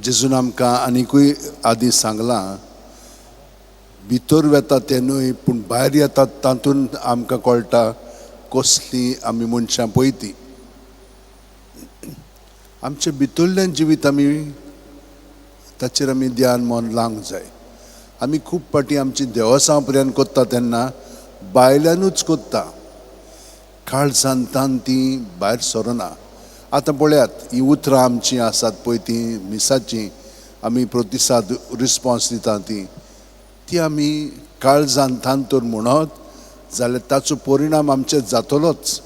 जेजून आमकां आनिकूय आदी सांगलां, भितर वेता ते न्हय पूण भायर येतात तातूंत आमकां कळटा कसलीं आमी मनशां पळयतीं. आमचें भितरलें जिवीत आमी ताचेर आमी ध्यान मन लावंक जाय. आमी खूब पाटी आमची देवसां पर्यंत कोत्ता तेन्ना भायल्यानूच कोत्ता, काळजांतल्यान ती भायर सरना. आतां पळयात, ही उतरां आमचीं आसात पळय तीं मिसाचीं आमी प्रतिसाद रिस्पॉन्स दिता ती आमी काळजांतल्यान तर म्हणत जाल्यार ताचो परिणाम आमचेर जातलोच.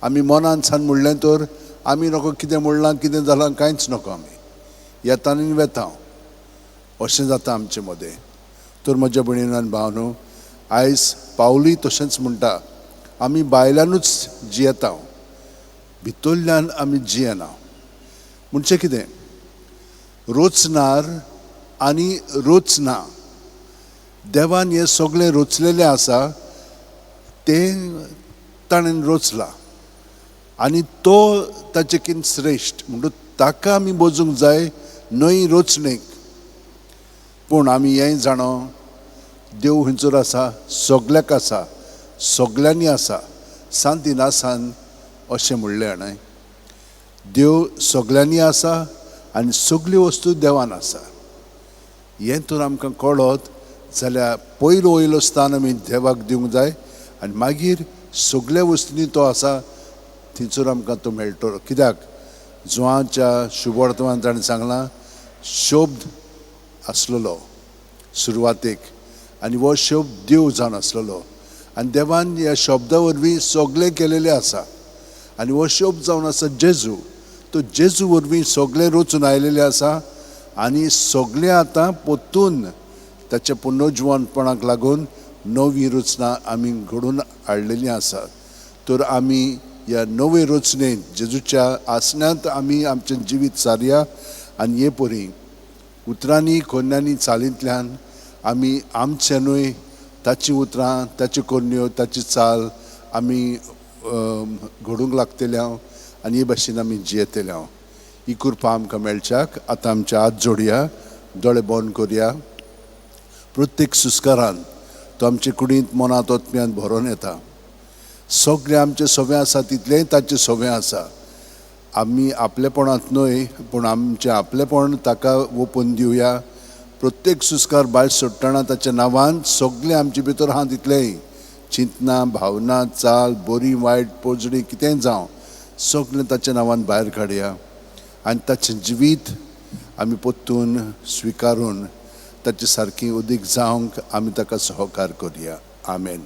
आमी मनान सान म्हणलें तर आमी नको कितें म्हणलां कितें जालां कांयच नको, आमी येता आनी वेता अशें जाता आमचे मदें. तर म्हज्या भयणीन आनी भावनो, आयज पावली तशेंच म्हणटा, आमी भायल्यानूच जियेता, भितरल्यान आमी जियेना. म्हणजे कितें, रोचनार आनी रोचना, देवान हें सगळें रोचलेलें आसा, तें ताणें रोचलां आनी तो ताचेकीन श्रेश्ठ म्हणून ताका आमी बोजूंक जाय, न्हय रोचणेक. पूण आमी हेंय जाणो, देव खंयसर आसा, सगल्याक आसा, सगल्यांनी आसा, सांती नासान अशें म्हणलें न्हय. देव सगल्यांनी आसा आनी सगल्यो वस्तू देवान आसा. हें तर आमकां कळत जाल्यार पयलो स्थान आमी देवाक दिवंक जाय आनी मागीर सगल्या वस्तूंनी तो आसा थंयसर आमकां तो मेळटलो. कित्याक जुवांच्या शुभवर्तमान ताणें सांगलां, शोब्द आसलेलो सुरवातेक आनी हो शोब्द देव जावन आसलेलो आनी देवान ह्या शब्दा वरवीं सगळें केलेलें आसा. आनी हो शोब्द जावन आसा जेजू. तो जेजू वरवीं सगळें रचून आयलेलें आसा आनी सगळें आतां पोत्तून ताच्या पुनर्जीवनपणाक लागून नवी रचना आमी घडोवन हाडलेलीं आसा. तर आमी ह्या नवे रचनेंत जेजूच्या आसण्यांत आमी आमचें जिवीत सारया आनी हे परी उतरांनी कोन्यांनी चालींतल्यान आमी आमचें न्हय, ताची उतरां, ताच्यो कोन्यो, ताची चाल आमी घडोवंक लागतल्या आनी हे भाशेन आमी जियेतल्या. ही कृपा आमकां मेळच्याक आतां आमचे हात जोडया, दोळे बंद करया. प्रत्येक सुस्कारान तो आमचे कुडींत मनांत ओतम्यांत भरोन येता. सगळें आमचें सवें आसा तितलेंय ताचें सवें आसा. आमी आपलेपणांत न्हय पूण आमचें आपलेपण ताका ओपून दिवया. प्रत्येक सुस्कार भायर सोडटना ताच्या नांवान सगळें आमचे भितर आहा तितलेंय चिंतना, भावना, चाल, बरी वायट पोजडी कितेंय जावं सगळें ताच्या नांवान भायर काडया आनी ताचें जिवीत आमी पोत्तून स्विकारून ताचे सारकी उदीक जावंक आमी ताका सहकार करया. आमेन.